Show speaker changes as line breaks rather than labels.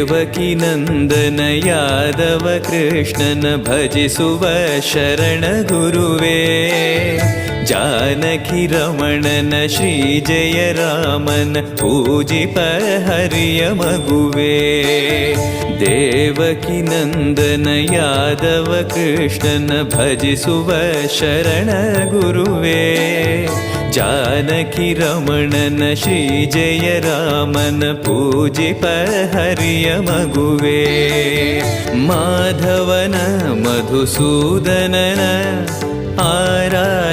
ದೇವಕಿ ನಂದನ ಯಾದವ ಕೃಷ್ಣನ ಭಜಿಸುವ ಶರಣ ಗುರುವೇ. ಜಾನಕಿ ರಮಣನ ಶ್ರೀ ಜಯ ರಾಮನ ಪೂಜಿಪ ಹರಿಯ ಮಗುವೇ. ದೇವಕಿ ನಂದನ ಯಾದವ ಕೃಷ್ಣನ ಭಜಿಸುವ ಶರಣ ಗುರುವೇ. ಜಾನಕಿ ರಮಣನ ಶ್ರೀ ಜಯ ರಾಮನ ಪೂಜಿಪ ಹರಿಯ ಮಗುವೇ. ಮಾಧವನ ಮಧುಸೂದನನ ಆರಾಧಿ